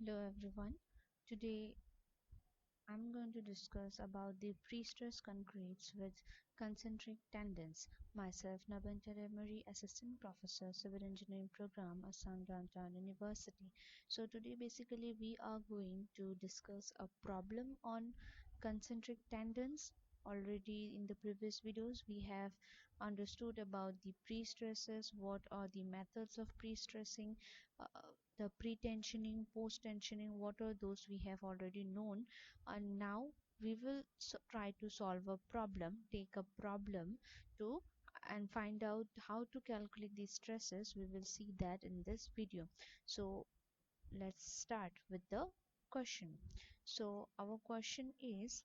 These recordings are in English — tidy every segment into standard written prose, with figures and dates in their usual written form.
Hello everyone. Today I'm going to discuss about the pre-stress concretes with concentric tendons. Myself, Nabantare Murray, Assistant Professor, Civil Engineering Program, Assam Downtown University. So today basically we are going to discuss a problem on concentric tendons. Already in the previous videos we have understood about the pre-stresses, what are the methods of pre-stressing, the pre-tensioning, post-tensioning, what are those we have already known, and now we will try to solve a problem, take a problem to and find out how to calculate these stresses. We will see that in this video. So let's start with the question. So our question is,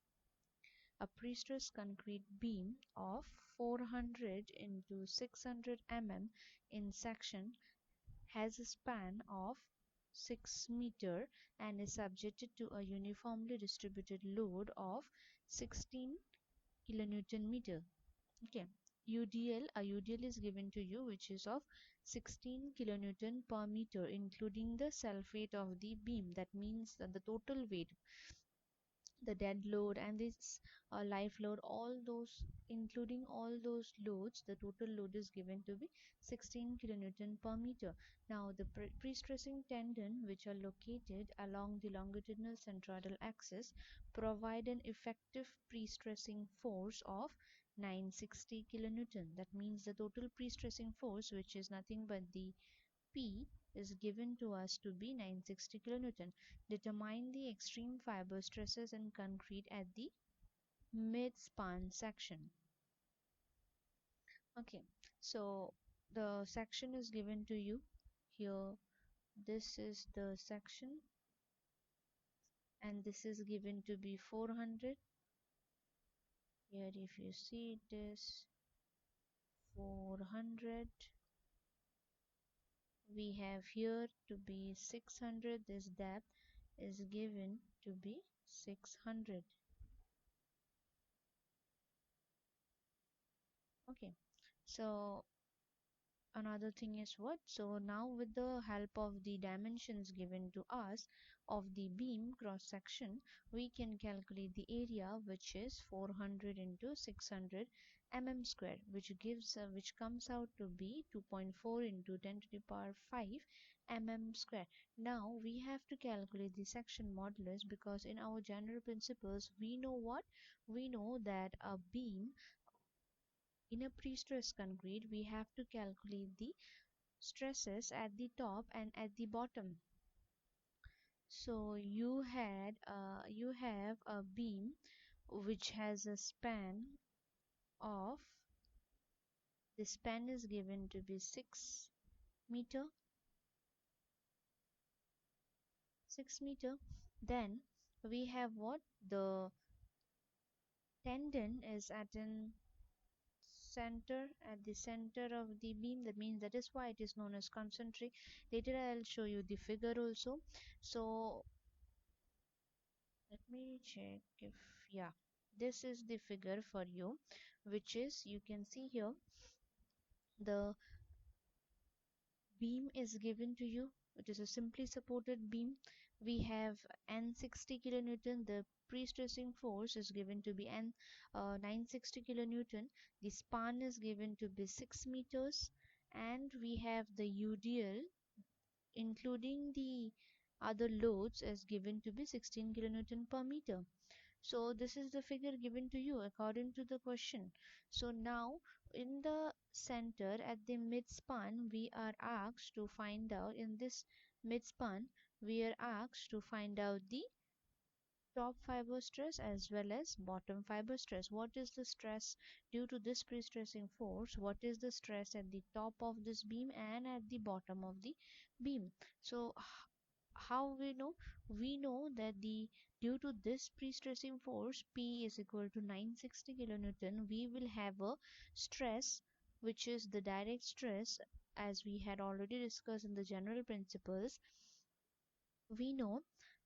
a pre-stressed concrete beam of 400 into 600 mm in section has a span of 6 meter and is subjected to a uniformly distributed load of 16 kilonewton meter. Okay. UDL is given to you, which is of 16 kilonewton per meter, including the self weight of the beam. That means that the total weight, the dead load and this life load, all those, including all those loads, the total load is given to be 16 kilonewton per meter. Now the pre-stressing tendon, which are located along the longitudinal centroidal axis, provide an effective pre-stressing force of 960 kilonewton. That means the total pre-stressing force, which is nothing but the P, is given to us to be 960 kilonewton. Determine the extreme fiber stresses in concrete at the mid-span section. Okay, so the section is given to you here. This is the section and this is given to be 400. Here if you see it is 400. We have here to be 600. This depth is given to be 600. Okay, so another thing is what? So now with the help of the dimensions given to us of the beam cross section, we can calculate the area, which is 400 into 600 mm square, which comes out to be 2.4 into 10 to the power 5 mm square. Now we have to calculate the section modulus, because in our general principles we know what? We know that a beam in a pre-stressed concrete, we have to calculate the stresses at the top and at the bottom. So you have a beam which has a span of, the span is given to be 6 meter, 6 meter. Then we have what? The tendon is at an center, at the center of the beam. That means that is why it is known as concentric. Later I'll show you the figure also. So let me check if, yeah, this is the figure for you, which is, you can see here, the beam is given to you. It is a simply supported beam. We have N60 kilonewton. The pre-stressing force is given to be 960 kilonewton. The span is given to be 6 meters, and we have the UDL, including the other loads, is given to be 16 kilonewton per meter. So this is the figure given to you according to the question. So now in the center at the midspan, we are asked to find out, in this midspan we are asked to find out the top fiber stress as well as bottom fiber stress. What is the stress due to this pre-stressing force? What is the stress at the top of this beam and at the bottom of the beam? So how we know? We know that the due to this pre-stressing force P is equal to 960 kilonewton, we will have a stress, which is the direct stress, as we had already discussed in the general principles. We know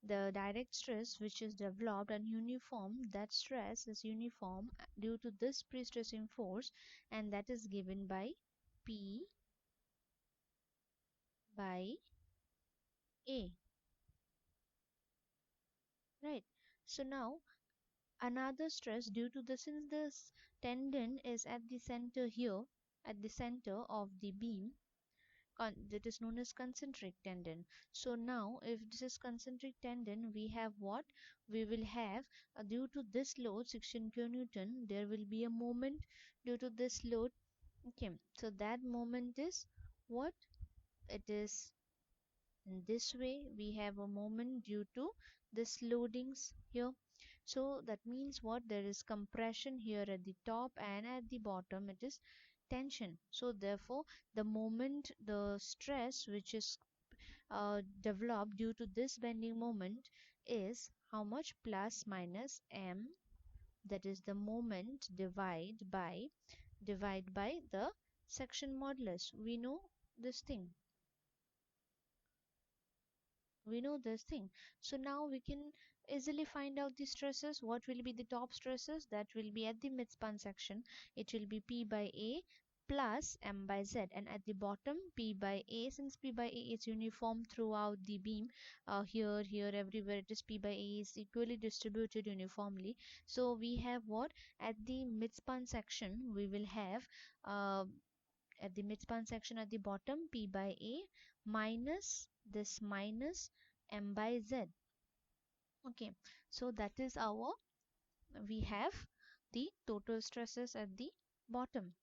the direct stress which is developed and uniform, that stress is uniform due to this pre-stressing force, and that is given by P by A. right? So now another stress due to the since this tendon is at the center here, at the center of the beam, that is known as concentric tendon. So now if this is concentric tendon, we have what? We will have due to this load 16 kilonewton, there will be a moment due to this load. Okay, so that moment is what? It is in this way we have a moment due to this loadings here. So that means what? There is compression here at the top, and at the bottom it is tension. So therefore the moment, the stress which is developed due to this bending moment is how much? Plus minus m, that is the moment divide by the section modulus. We know this thing. So now we can easily find out the stresses. What will be the top stresses? That will be at the midspan section. It will be P by A plus M by Z, and at the bottom P by A, since P by A is uniform throughout the beam, here everywhere it is P by A is equally distributed uniformly. So we have what? At the midspan section we will have uh, at the midspan section at the bottom P by A minus this minus M by Z. Okay, so that is our, we have the total stresses at the bottom.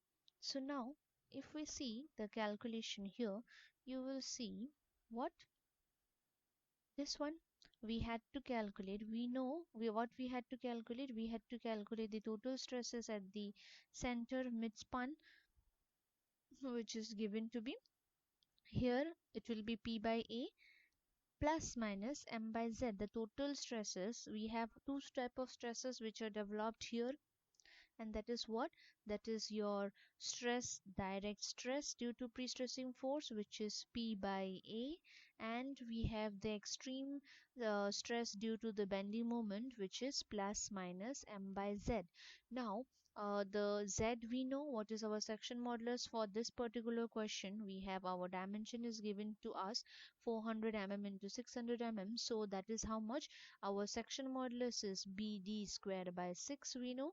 So now if we see the calculation here, you will see what? This one we had to calculate. We know what we had to calculate. We had to calculate the total stresses at the center midspan, which is given to be here. It will be P by A plus minus M by Z. The total stresses, we have two type of stresses which are developed here, and that is what? That is your stress, direct stress due to pre-stressing force, which is P by A, and we have the extreme stress due to the bending moment, which is plus minus M by Z. Now the Z, we know what is our section modulus for this particular question. We have our dimension is given to us 400 mm into 600 mm, so that is how much our section modulus is BD square by 6, we know.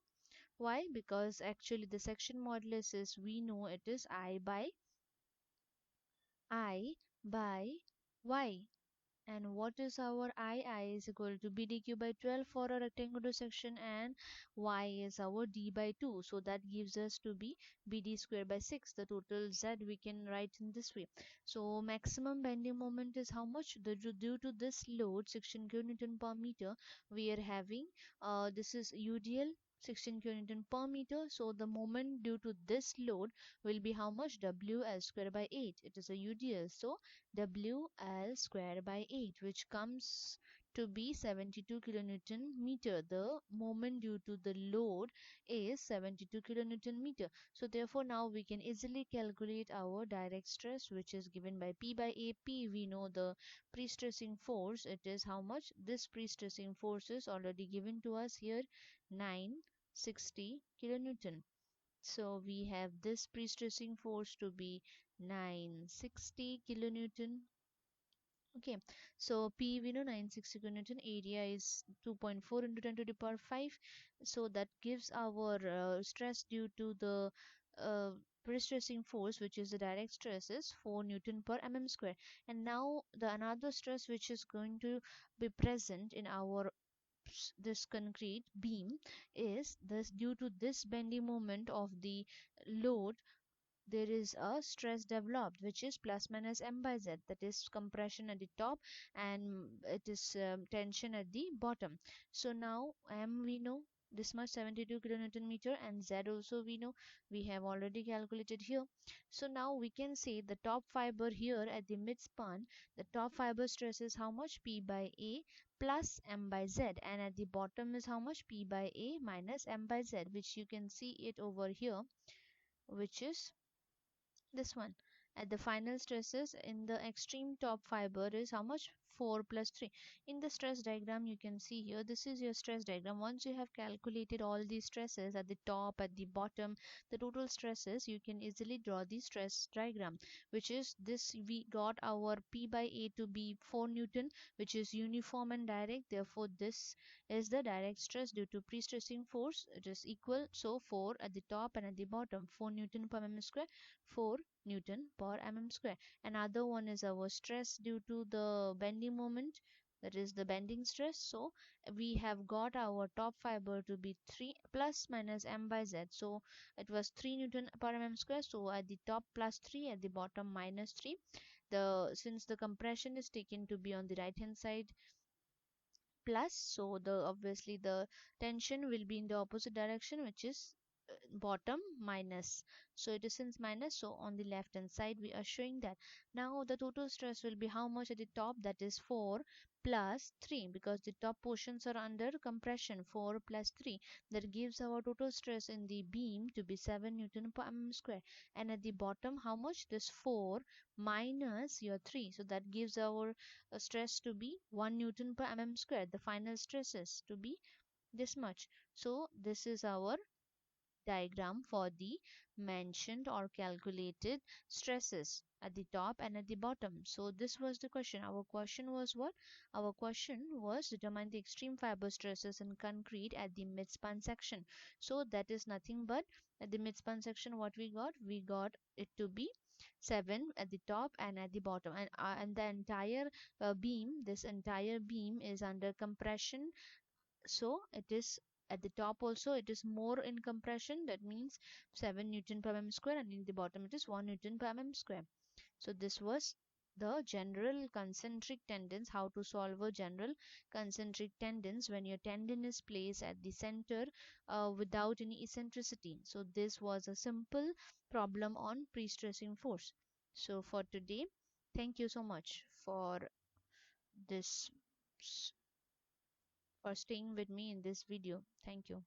Why? Because actually the section modulus is, we know it is I by Y. And what is our I? I is equal to BDQ by 12 for a rectangular section, and Y is our D by 2. So that gives us to be BD square by 6. The total Z we can write in this way. So maximum bending moment is how much? Due to this load 16 kN per meter, we are having this is UDL 16 kN per meter. So the moment due to this load will be how much? WL square by 8. It is a UDL. So WL square by 8, which comes to be 72 kilonewton meter. The moment due to the load is 72 kilonewton meter. So therefore now we can easily calculate our direct stress, which is given by P by A. P, we know the pre-stressing force. It is how much? This pre-stressing force is already given to us here, 960 kilonewton. So we have this pre-stressing force to be 960 kilonewton. Okay, so P, we know 960 kilonewton, area is 2.4 into 10 to the power 5. So that gives our stress due to the pre-stressing force, which is the direct stress, is 4 Newton per mm square. And now the another stress which is going to be present in our this concrete beam is this, due to this bending moment of the load, there is a stress developed, which is plus minus M by Z, that is compression at the top, and it is tension at the bottom. So now M we know this much, 72 kilonewton meter, and Z also we know, we have already calculated here. So now we can say the top fiber here at the midspan, the top fiber stress is how much? P by A plus M by Z, and at the bottom is how much? P by A minus M by Z, which you can see it over here, which is this one. At the final stresses in the extreme top fiber is how much? 4 plus 3. In the stress diagram, you can see here, this is your stress diagram. Once you have calculated all these stresses at the top, at the bottom, the total stresses, you can easily draw the stress diagram, which is this. We got our P by A to be 4 Newton, which is uniform and direct. Therefore, this is the direct stress due to pre-stressing force. It is equal. So 4 at the top and at the bottom, 4 Newton per mm square, 4 Newton per mm square. Another one is our stress due to the bending moment, that is the bending stress. So we have got our top fiber to be 3 plus minus m by z. So it was 3 Newton per mm square. So at the top plus 3, at the bottom minus 3. The since the compression is taken to be on the right hand side plus, so the obviously the tension will be in the opposite direction, which is bottom minus. So it is since minus, so on the left hand side we are showing that. Now the total stress will be how much at the top, that is 4 plus 3, because the top portions are under compression. 4 plus 3, that gives our total stress in the beam to be 7 Newton per mm square. And at the bottom, how much? This 4 minus your 3, so that gives our stress to be 1 Newton per mm square. The final stresses to be this much. So this is our diagram for the mentioned or calculated stresses at the top and at the bottom. So this was the question. Our question was what? Our question was determine the extreme fiber stresses in concrete at the midspan section. So that is nothing but at the midspan section what we got? We got it to be 7 at the top and at the bottom, and the entire beam, this entire beam is under compression. So it is at the top also it is more in compression, that means 7 Newton per mm square, and in the bottom it is 1 Newton per mm square. So this was the general concentric tendons, how to solve a general concentric tendons when your tendon is placed at the center without any eccentricity. So this was a simple problem on pre-stressing force. So for today, thank you so much for this, for staying with me in this video. Thank you.